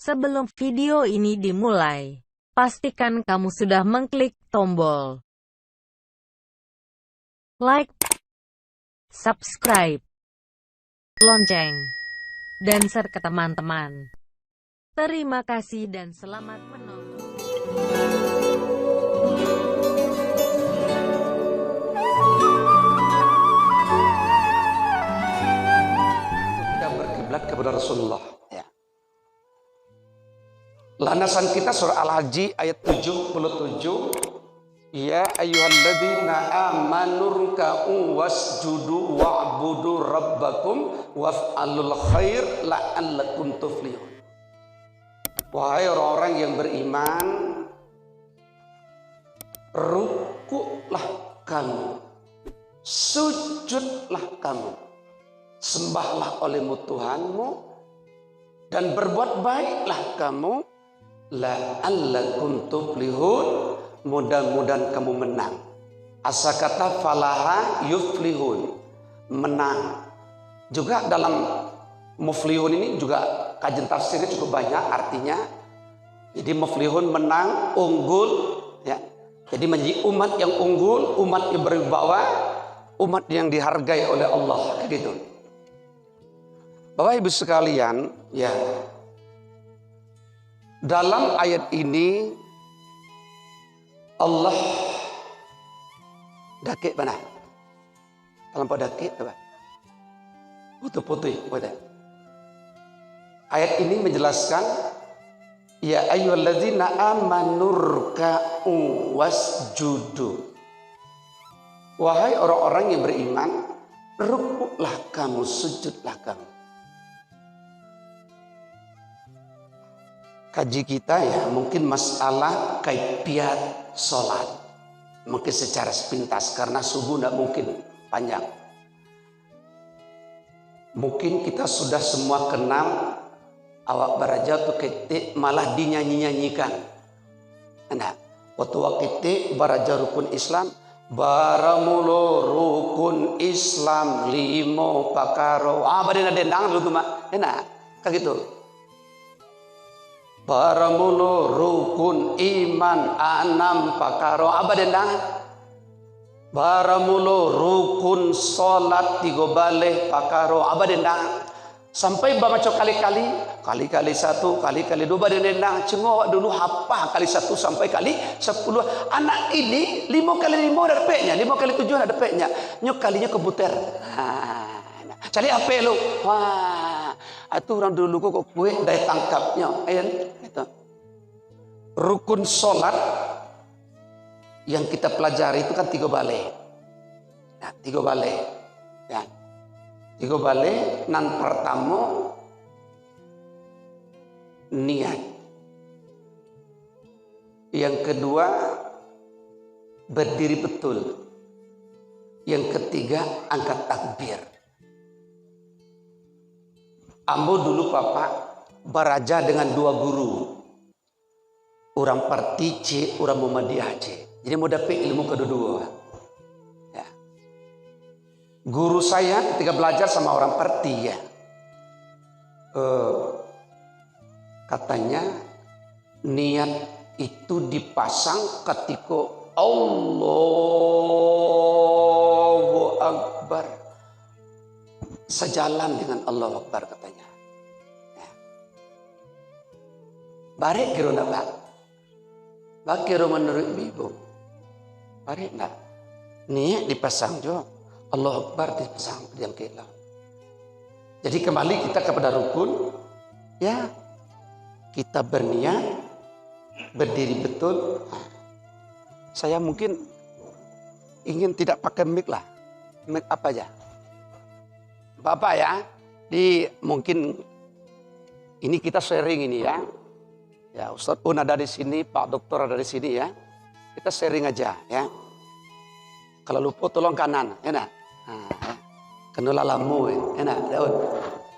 Sebelum video ini dimulai, pastikan kamu sudah mengklik tombol like, subscribe, lonceng, dan share ke teman-teman. Terima kasih dan selamat menonton. Kita berkiblat kepada Rasulullah. Ya. Landasan kita surah Al-Haji ayat 77. Ya ayyuhalladzina amanu ruk'u wasjudu wa'budu rabbakum waf'alul khair la'allakum tuflihun. Wahai orang-orang yang beriman, rukuklah kamu, sujudlah kamu, sembahlah olehmu Tuhanmu, dan berbuat baiklah kamu, la'allakum tuflihun, mudah-mudahan kamu menang. Asa kata falaha yuflihun, menang. Juga dalam muflihun ini juga kajian tafsirnya cukup banyak artinya. Jadi muflihun menang, unggul, ya. Jadi menjadi umat yang unggul, umat yang berwibawa, umat yang dihargai oleh Allah, gitu. Bapak Ibu sekalian, ya. Dalam ayat ini Allah dakik mana? Dalam pada dakik apa? Putih-putih, pada. Ayat ini menjelaskan ya ayyuhalladzina amanu ruk'u wasjudu. Wahai orang-orang yang beriman, rukuklah kamu, sujudlah kamu. Kaji kita ya mungkin masalah kaifiat sholat, mungkin secara sepintas karena subuh tidak mungkin panjang. Mungkin kita sudah semua kenal awak baraja tu ketik malah dinyanyi-nyanyikan. Nah, waktu ketik baraja rukun Islam, baramulo rukun Islam limo pakaro. Badena dendang dulu tuh mak, enak, kayak gitu. Baramulo rukun iman anam pakaro. Dendang. Baramulo rukun solat tigo baleh pakaro. Dendang. Sampai baca kali-kali satu, kali-kali dua, dendang. Cuma dulu hafal kali satu sampai kali 10. Anak ini 5 kali 5 ada dapetnya, 5 kali 7 ada dapetnya. Nyok kalinya kebuter. Cari apa lu? Wah, itu orang dulu kok kue daya tangkapnya. Ayan, itu. Rukun solat yang kita pelajari itu kan 3 balai. Nah, 3 balai. Ya. 3 balai nan pertama niat. Yang kedua berdiri betul. Yang ketiga angkat takbir. Ambo dulu papa baraja dengan 2 guru. Orang Parti C, orang Muhammadiyah C. Jadi mau dapat ilmu kedua-dua. Ya. Guru saya ketika belajar sama orang Parti ya. Katanya niat itu dipasang ketika Allahu Akbar. Sejalan dengan Allahu Akbar katanya. Ya. Barek kira nak bak? Bak kira menurut ibu? Barek nak? Niat dipasang jo, Allahu Akbar dipasang yang kira. Jadi kembali kita kepada rukun, ya kita berniat, berdiri betul. Saya mungkin ingin tidak pakai mic lah, mic apa aja. Bapak ya, mungkin ini kita sharing ini ya. Ya, Ustaz Un ada di sini, Pak Dokter ada di sini ya. Kita sharing aja ya. Kalau lupa tolong kanan, enak. Nah, ya. Kenula lamu, enak, Daud.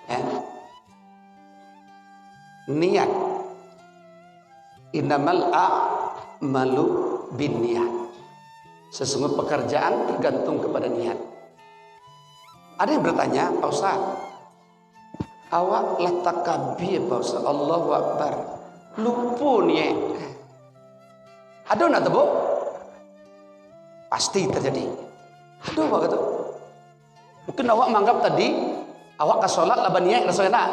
Ya. Niat. Innamal a'malu binniyat. Sesungguhnya pekerjaan tergantung kepada niat. Ada yang bertanya, Pak Ustaz, awak lah takbir Pak Allahu Akbar. Lupa ni. Ada nak tahu? Pasti terjadi. Ada apa kata? Mungkin awak menganggap tadi awak ke solat lah niat lah solat.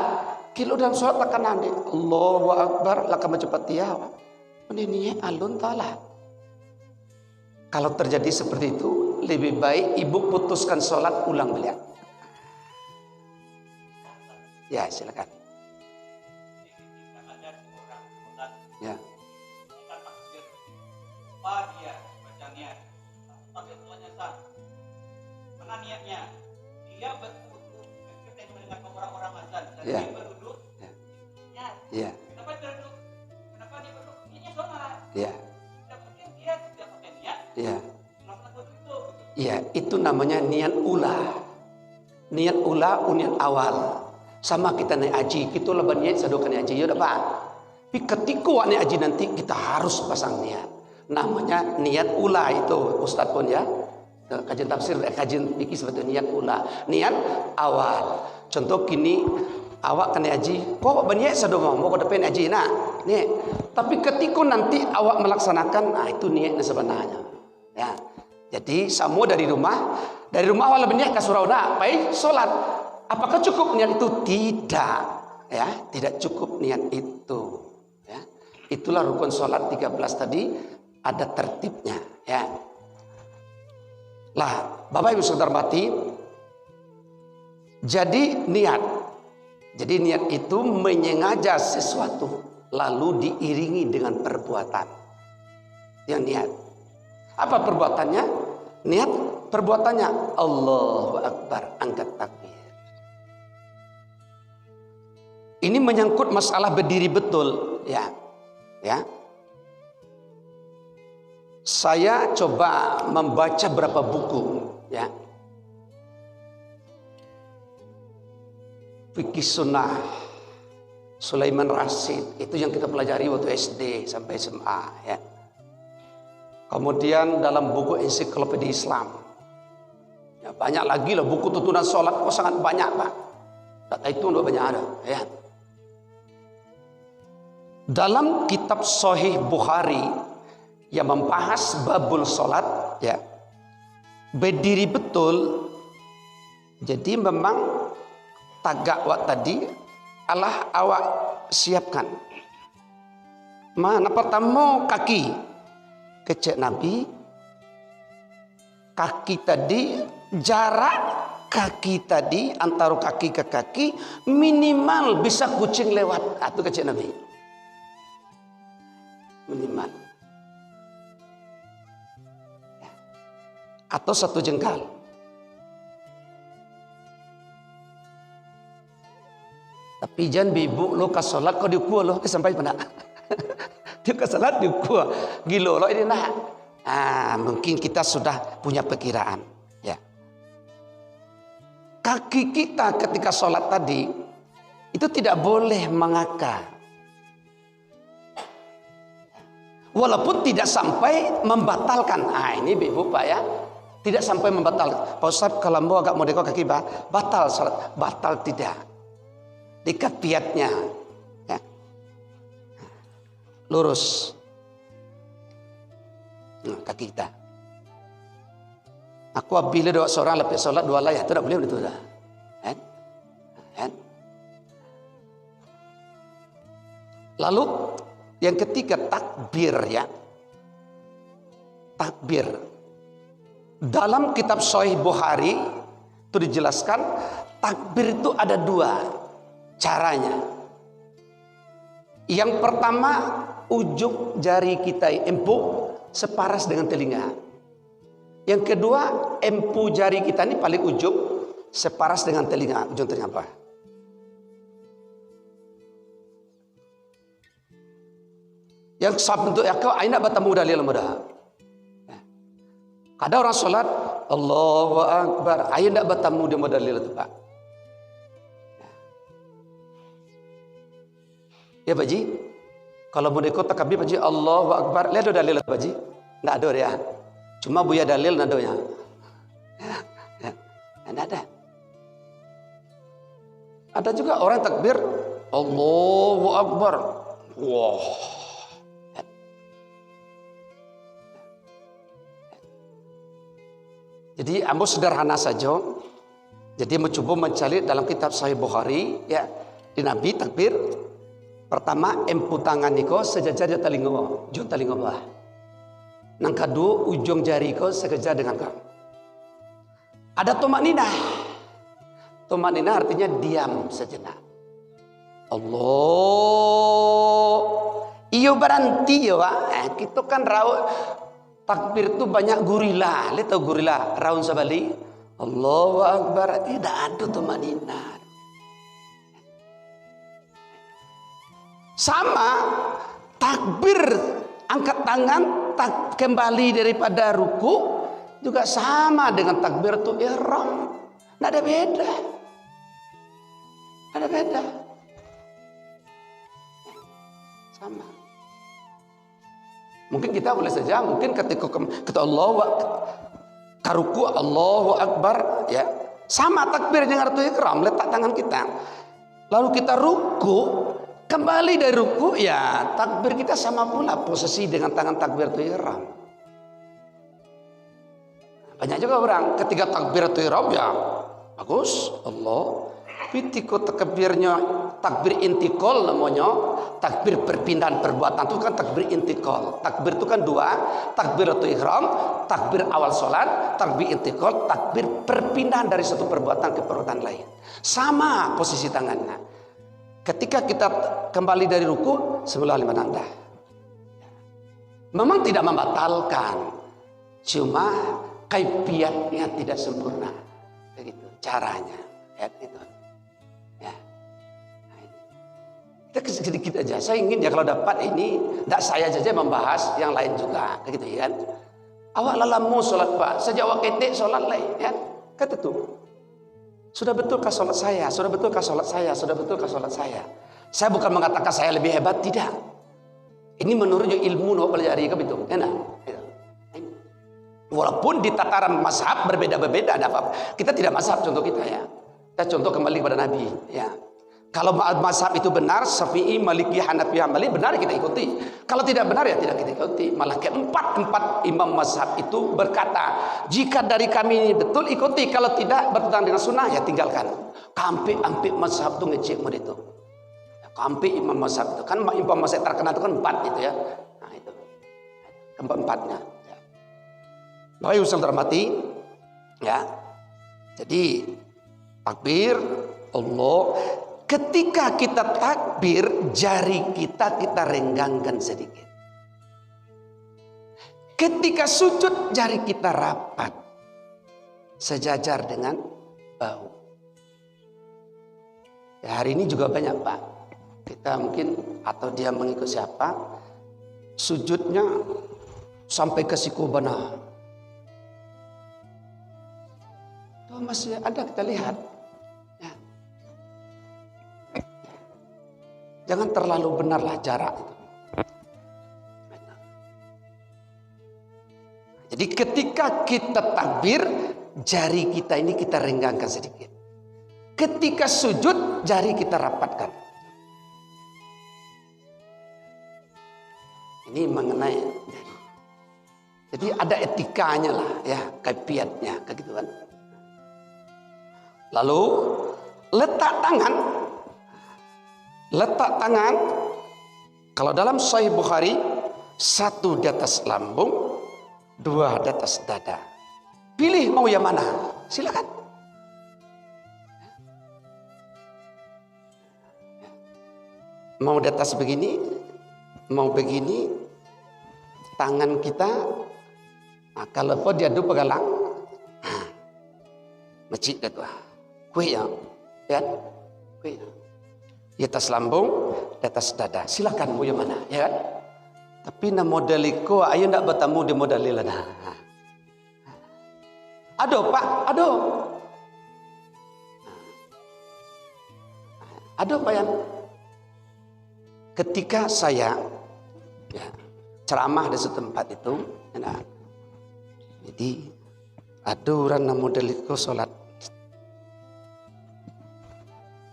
Kilo dalam solat tekanan dia. Allahu Akbar lah kamu cepat dia. Ini niat alun talah. Kalau terjadi seperti itu, lebih baik ibu putuskan solat ulang balik. Ya, silakan. Ya. Dia bacanya, tapi tuanya sah. Mana niatnya? Dia berwudu ketika mendengarkan orang-orang azan dan Ya. dia berduduk. Ya. Ya. Ya. Kenapa dia berduduk? Kenapa dia berduduk? Niatnya sholat. Ya. Tidak pakai dia tidak pakai niat. Ya. Melakukan itu. Ya, itu namanya niat ula. Niat ula, niat awal. Sama kita naik haji, kita lah berniat sadokan naik haji, ya dah Pak. Tapi ketika naik haji nanti kita harus pasang niat. Namanya niat ula itu, Ustaz pun ya. Kajian tafsir, kajian fikih sebetulnya niat ula. Niat awal. Contoh kini awak kena haji, kau berniat sadoma, mau kau dapat haji nak. Ni. Tapi ketika nanti awak melaksanakan, itu niatnya sebenarnya. Ya. Jadi semua dari rumah awak berniat ke surau nak, baik solat. Apakah cukup niat itu? Tidak. Ya, tidak cukup niat itu. Ya. Itulah rukun solat 13 tadi, ada tertibnya. Ya. Lah, Bapak Ibu Saudara mati. Jadi niat itu menyengaja sesuatu lalu diiringi dengan perbuatan. Yang niat. Apa perbuatannya? Niat perbuatannya Allahu Akbar, angkat takbir. Ini menyangkut masalah berdiri betul, ya. Ya. Saya coba membaca berapa buku, ya. Fikih Sunnah Sulaiman Rasyid, itu yang kita pelajari waktu SD sampai SMA, ya. Kemudian dalam buku ensiklopedia Islam, ya, banyak lagi lah buku tuntunan sholat, sangat banyak Pak. Data itu udah banyak ada, ya. Dalam kitab Sahih Bukhari yang membahas babul sholat, ya, berdiri betul. Jadi memang tagak wak tadi Allah awak siapkan. Mana pertama kaki kecek Nabi, kaki tadi jarak kaki tadi antara kaki ke kaki minimal bisa kucing lewat, atau kecek Nabi minimal. Atau 1 jengkal. Tapi jangan bibuk lo ke solat kau diukur lo sampai mana? Dia ke solat diukur. Gilo lo ini nak. Mungkin kita sudah punya perkiraan. Ya. Kaki kita ketika solat tadi itu tidak boleh mengakar. Walaupun tidak sampai membatalkan. Ini ibu Pak ya. Tidak sampai membatalkan. Pak Ustaz kalau mau agak modeko kaki batal salat. Batal tidak. Dekat piatnya. Ya. Lurus. Kaki kita. Aku bila dua seorang lepas salat 2 layah. Itu tak boleh betul dah. Lalu yang ketiga takbir, ya. Takbir. Dalam kitab Sahih Bukhari itu dijelaskan takbir itu ada 2 caranya. Yang pertama ujung jari kita empuk separas dengan telinga. Yang kedua empu jari kita ini paling ujung separas dengan telinga. Ujung telinga apa? Yang sab untuk aku aina bertemu dalil mudah. Ada orang solat Allahu Akbar, aina ndak bertemu dia dalil itu Pak. Ya Pak Ji, kalau mau ikut takbir Pak Ji Allahu Akbar, lihat ada dalil Pak Ji? Nggak ada ya. Cuma buya dalil nadonya. Ya, nggak ada. Ada juga orang takbir Allahu Akbar. Wah. Jadi ambo sederhana saja. Jadi mencoba mencari dalam kitab Sahih Bukhari ya, di Nabi takbir pertama empu tangan niko sejajar di telinga, ujung telinga bawah. Nang kedua ujung jari ko sejajar dengan kamu. Ada tumakninah. Tumakninah artinya diam sejenak. Allah. Iyo berhenti ya Pak. Kita kan raut takbir itu banyak gurila. Lihat tahu gurila raun sabali. Allahu Akbar. Tidak ada tumakninah. Sama takbir angkat tangan kembali daripada ruku juga sama dengan takbiratul ihram. Tidak ada beda. Tidak ada beda. Sama. Mungkin kita boleh saja, mungkin ketika Allahu karuku Allahu Akbar ya, sama takbir dengan takbiratul ihram, letak tangan kita. Lalu kita ruku, kembali dari ruku ya, takbir kita sama pula posisi dengan tangan takbiratul ihram. Banyak juga orang ketika takbiratul ihram ya bagus Allah, pitiko takbirnya takbir intikal namanya, takbir perpindahan perbuatan itu kan takbir intikal. Takbir itu kan dua, takbiratul ihram, takbir awal salat, takbir intikal, takbir perpindahan dari satu perbuatan ke perbuatan lain. Sama posisi tangannya. Ketika kita kembali dari ruku, semula lima nanda. Memang tidak membatalkan, cuma kaifiatnya tidak sempurna, begitu caranya, ya gitu. Ya. Kita sedikit aja. Saya ingin ya kalau dapat ini, tidak saya saja membahas, yang lain juga, begitu ya kan. Awak lalamu sholat Pak, sejak awak ketik sholat lain, ya kata tuh. Sudah betulkah sholat saya? Sudah betulkah sholat saya? Sudah betulkah sholat saya? Saya bukan mengatakan saya lebih hebat, tidak. Ini menurut ilmu no pelajari ke betul, enak. Walaupun di tataran mazhab berbeda-beda, ada apa? Kita tidak mazhab contoh kita ya. Kita contoh kembali kepada Nabi. Ya. Kalau mazhab itu benar, Syafi'i, Maliki, Hanafi, Hambali benar kita ikuti. Kalau tidak benar ya tidak kita ikuti. Malah keempat imam mazhab itu berkata, jika dari kami ini betul ikuti, kalau tidak bertentangan dengan sunnah ya tinggalkan. Kampi mazhab itu ngecek itu. Kampi imam mazhab itu kan imam mazhab terkenal itu kan 4 itu ya. Nah itu keempat-empatnya. Ya. Bapak Ibu terhormati, ya. Jadi takbir Allah. Ketika kita takbir, jari kita renggangkan sedikit. Ketika sujud, jari kita rapat sejajar dengan bahu. Ya, hari ini juga banyak Pak. Kita mungkin atau dia mengikut siapa, sujudnya sampai ke siku benar. Itu masih ada kita lihat. Jangan terlalu benarlah jarak itu. Jadi ketika kita takbir, jari kita ini kita renggangkan sedikit. Ketika sujud, jari kita rapatkan. Ini mengenai. Jadi ada etikanya lah ya, kaifiatnya kayak gitu kan. Lalu letak tangan. Letak tangan, kalau dalam Sahih Bukhari, 1 di atas lambung, 2 di atas dada. Pilih mau yang mana, silakan. Mau di atas begini, mau begini, tangan kita, nah, kalau dia dua pegalang, masjid itu, kue ya, kue ya. Di atas lambung, di atas dada. Silakan mau yang mana, ya kan? Tapi na modeliku ayo ndak bertemu di modalila nah. Aduh Pak, aduh. Aduh Pak Yan. Ketika saya ya, ceramah di setempat itu, nah, jadi aduh rana modeliku sholat.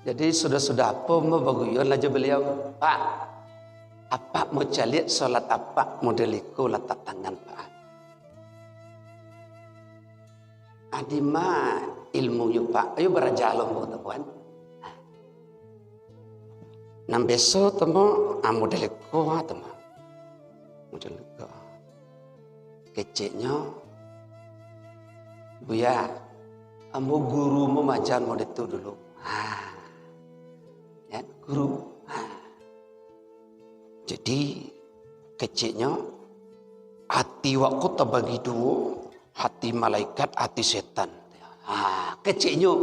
Jadi sudah apa mau baguyon aja beliau, Pak. Apa mau calik solat apa modeliku letak tangan Pak. Adima ilmu yu Pak, ayo berjalan bu teman. Nam besok temu modeliku temu. Modeliku. Keciknya Buya, kamu guru mengajar model itu dulu. Ya, guru. Jadi keciknya hati waktu terbagi dua, hati malaikat, hati setan. Keciknya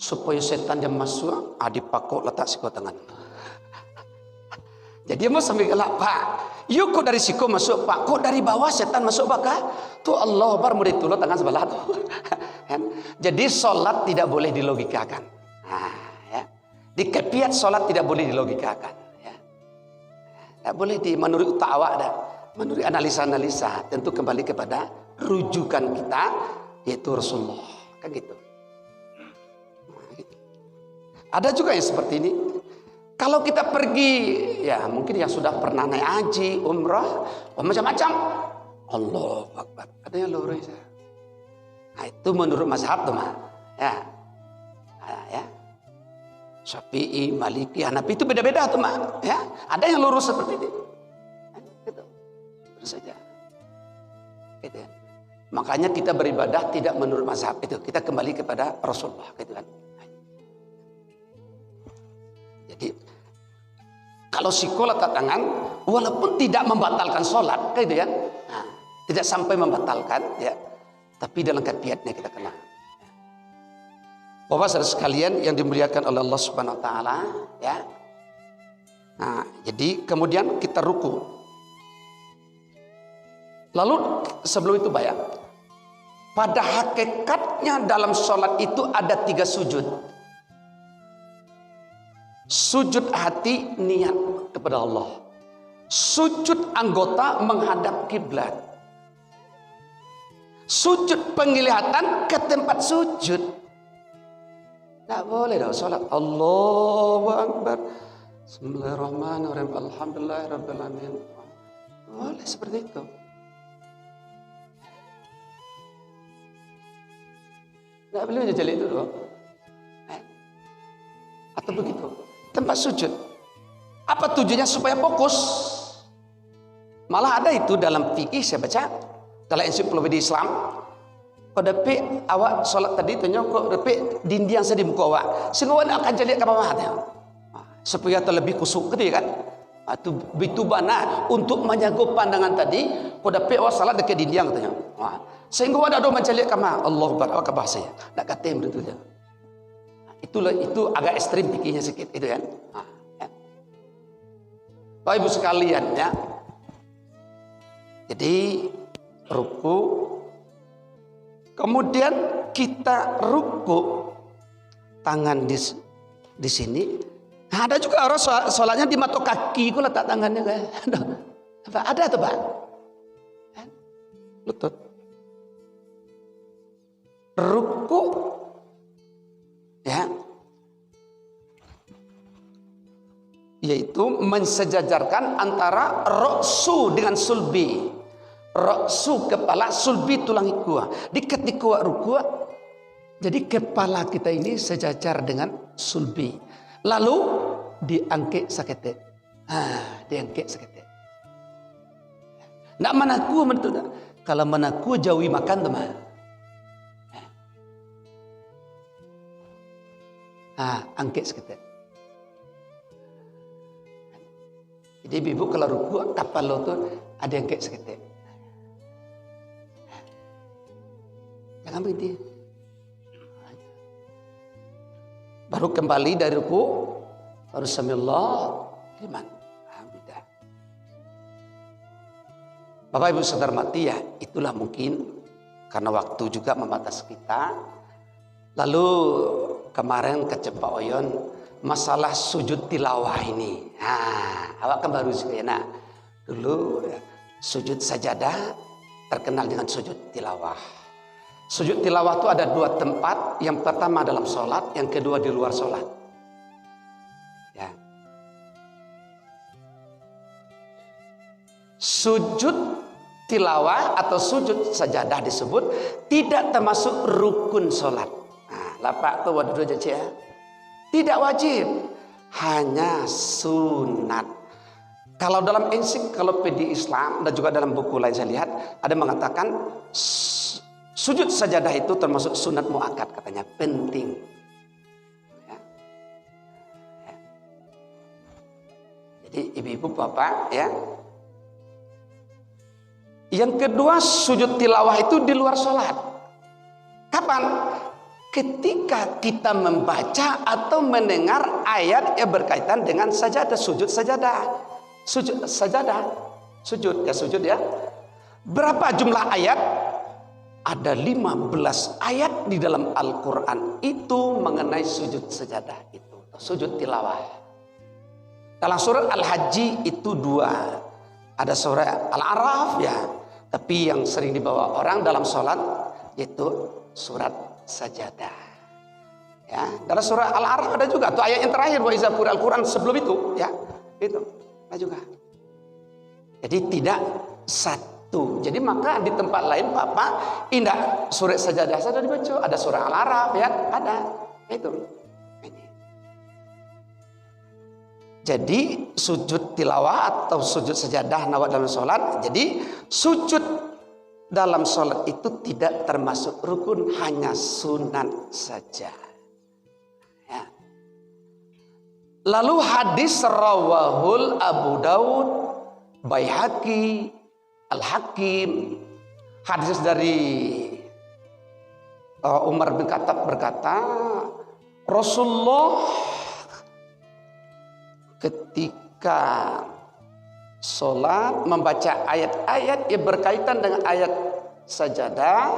supaya setan yang masuk, dipakok letak siko tangan. Jadi mau sambil gelap Pak. Yuk kok dari siko masuk Pak, kok dari bawah setan masuk Pak? Tuh Allah Akbar murid tuh tangan sebelah tuh. Jadi sholat tidak boleh dilogikakan. Ya. Di kepiat sholat tidak boleh dilogikakan. Ya. Tidak boleh menurut ta'wa dah. Menurut analisa-analisa tentu kembali kepada rujukan kita yaitu Rasulullah. Kan gitu. Gitu. Ada juga yang seperti ini. Kalau kita pergi, ya mungkin yang sudah pernah naik haji, umrah, macam-macam. Allah Akbar. Ada yang lurus. Nah, itu menurut mazhab tuh mah. Ya. Ya. Syafi'i, Maliki, Hanafi itu beda-beda tuh mah. Ya. Ada yang lurus seperti itu. Gitu. Terus saja. Gitu. Makanya kita beribadah tidak menurut mazhab itu. Kita kembali kepada Rasulullah gitu kan. Jadi kalau sikolah tangan walaupun tidak membatalkan sholat gitu ya. Nah, tidak sampai membatalkan ya. Tapi dalam kepiatnya kita kena. Bapak saudara sekalian yang dimuliakan oleh Allah Subhanahu wa taala ya. Nah, jadi kemudian kita ruku. Lalu sebelum itu bayang. Pada hakikatnya dalam sholat itu ada 3 sujud. Sujud hati niat kepada Allah. Sujud anggota menghadap kiblat. Sujud penglihatan ke tempat sujud. Tak boleh dah salat Allahu Akbar. Bismillahirrahmanirrahim. Alhamdulillahirabbil alamin. Boleh seperti itu. Tak boleh jadi itu loh. Atau begitu. Tempat sujud. Apa tujuannya? Supaya fokus. Malah ada itu dalam fikih saya baca. Dalam ensiklopedia Islam. Kau dapat awak solat tadi tanya kau dapat dinding saya di muka awak. Sehingga awak akan jadi ke bawah. Supaya terlebih kusuk gitu kan. Itu bana untuk menjaga pandangan tadi. Kau dapat awak salat dekat dinding katanya. Sehingga awak ada mencari ke bawah. Allah Akbar. Awak ke bahasa ya. Nak kata yang begitu dia. Itu agak ekstrim pikirnya sedikit itu kan. Ya. Bapak Ibu sekalian ya. Jadi ruku, kemudian kita ruku tangan di sini. Nah, ada juga orang sholatnya di matok kaki, ku letak tangannya kan. Ada tuh Pak. Lutut. Ruku ya, yaitu mensejajarkan antara roksu dengan sulbi. Roksu kepala, sulbi tulang iku. Di ketika ruku, jadi kepala kita ini sejajar dengan sulbi. Lalu diangkat sakete. Diangkat sakete. Nak manaku menentu. Kalau manaku jauhi makan teman. Angkat seketik. Jadi ibu kalau ruku kapal lo tuh ada yang angkat seketik. Jangan berhenti. Baru kembali dari ruku, baru samillah liman. Alhamdulillah. Bapak Ibu saudara mati ya, itulah mungkin karena waktu juga membatasi kita. Lalu kemarin kecepak Oyon masalah sujud tilawah ini. Awak kan baru sih nah. Dulu ya, sujud sajadah terkenal dengan sujud tilawah. Sujud tilawah itu ada 2 tempat. Yang pertama dalam sholat, yang kedua di luar sholat. sujud tilawah atau sujud sajadah disebut tidak termasuk rukun sholat. Nah, lapak tu waduh ya. Tidak wajib, hanya sunat. Kalau dalam ensiklopedia Islam dan juga dalam buku lain saya lihat ada mengatakan sujud sajadah itu termasuk sunat muakkad, katanya penting. Ya. Ya. Jadi ibu-ibu bapak ya. Yang kedua, sujud tilawah itu di luar sholat. Kapan? Ketika kita membaca atau mendengar ayat yang berkaitan dengan sajadah, sujud sajadah. Sujud sajadah. Sujud ya. Berapa jumlah ayat? Ada 15 ayat di dalam Al-Quran itu mengenai sujud sajadah itu. Sujud tilawah. Dalam surat Al-Hajj itu 2. Ada surah Al-A'raf ya. Tapi yang sering dibawa orang dalam sholat yaitu surat sajadah. Ya, dalam surah Al-A'raf ada juga tuh ayat yang terakhir wa iza quri'al Al-Quran sebelum itu ya. Itu ada juga. Jadi tidak satu. Jadi maka di tempat lain Bapak indah surat sajadah sudah dibaca, ada surah Al-A'raf ya, ada. Itu. Jadi sujud tilawah atau sujud sajadah nawat dalam sholat. Jadi sujud dalam sholat itu tidak termasuk rukun, hanya sunat saja. Ya. Lalu hadis rawahul Abu Daud, Baihaqi, Al-Hakim. Hadis dari Umar bin Khattab berkata, Rasulullah ketika sholat membaca ayat-ayat yang berkaitan dengan ayat sajadah,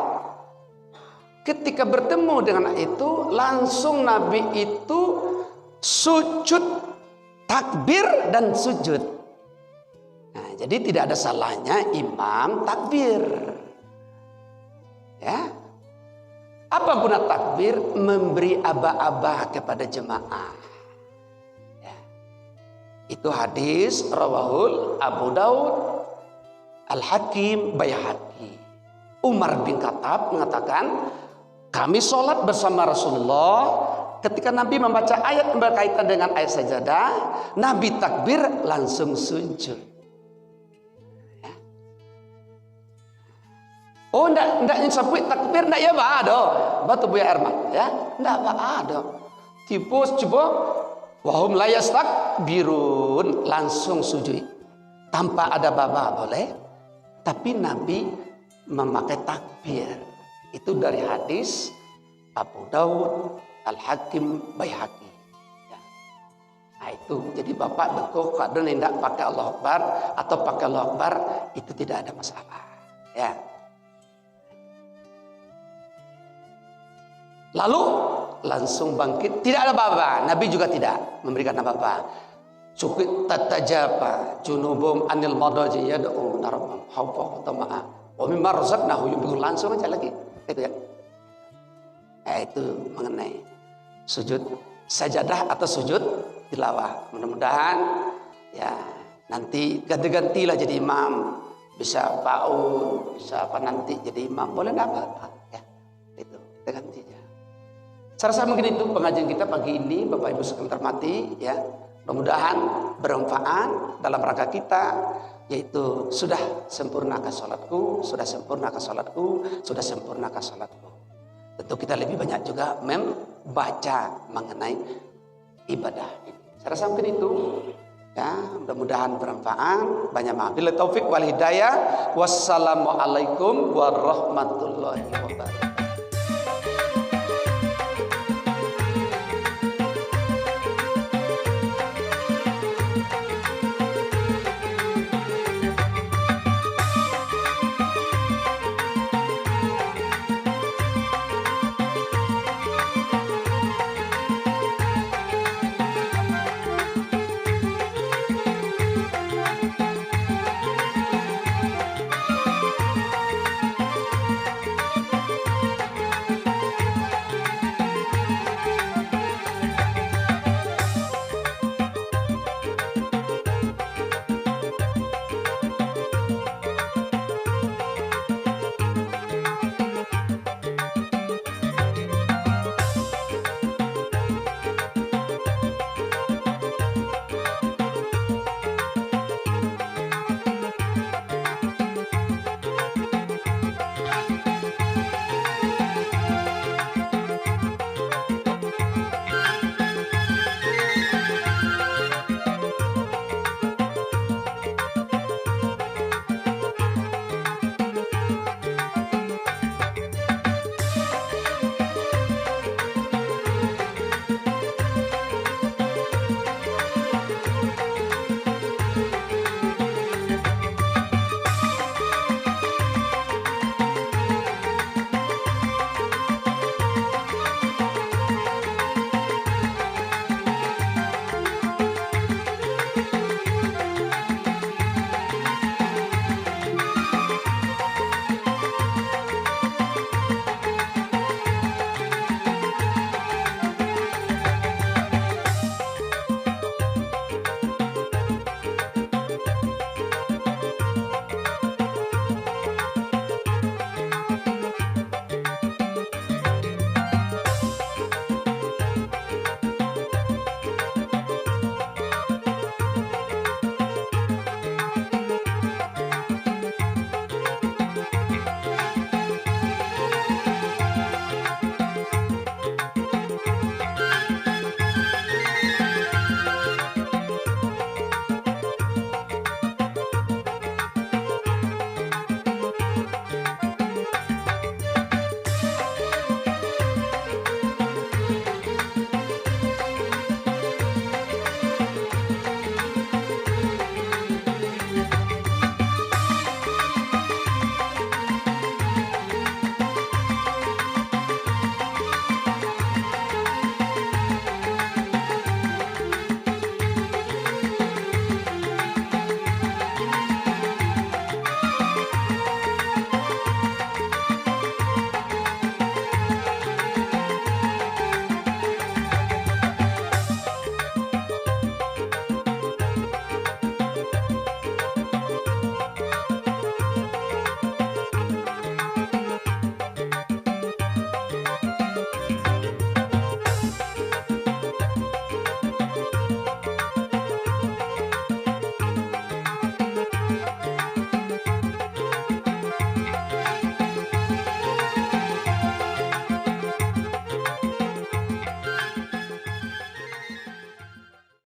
ketika bertemu dengan itu langsung Nabi itu sujud, takbir dan sujud. Nah, jadi tidak ada salahnya imam takbir. Ya. Apa guna takbir? Memberi aba-aba kepada jemaah. Itu hadis rawahul Abu Daud, Al-Hakim, Baihaqi. Umar bin Khattab mengatakan, kami sholat bersama Rasulullah. Ketika Nabi membaca ayat berkaitan dengan ayat sajadah, Nabi takbir langsung sujud. Ya. Oh, enggak sampai takbir enggak ya ada. Batu Buya Erman, ya. Enggak ada. Tipe coba wahum la yastakbirun, langsung sujud tanpa ada baba boleh, tapi Nabi memakai takbir. Itu dari hadis Abu Daud, Al-Hakim, Baihaqi. Ya. Nah itu jadi bapak betul kadang tidak pakai Allah Akbar atau pakai Allah Akbar itu tidak ada masalah. Ya. Lalu langsung bangkit, tidak ada apa-apa. Nabi juga tidak memberikan apa-apa. Cukup tatajaba junubum anil madaji yad'u narabam khawfa wa tama'a wa mimma razaqnahu yunfiqun, langsung aja lagi. Itu ya. Itu mengenai sujud sajadah atau sujud tilawah. Mudah-mudahan ya nanti ganti-gantilah jadi imam, bisa paun, bisa apa nanti jadi imam, boleh enggak apa-apa ya. Itu gantinya. Saya rasa mungkin itu pengajian kita pagi ini, Bapak Ibu sekalian terhormati ya. Mudah-mudahan bermanfaat dalam rangka kita, yaitu sudah sempurnakah salatku, sudah sempurnakah salatku, sudah sempurnakah salatku. Tentu kita lebih banyak juga membaca mengenai ibadah ini. Saya rasa mungkin itu ya, mudah-mudahan bermanfaat. Banyak maaf. Bila taufik wal hidayah. Wassalamualaikum warahmatullahi wabarakatuh.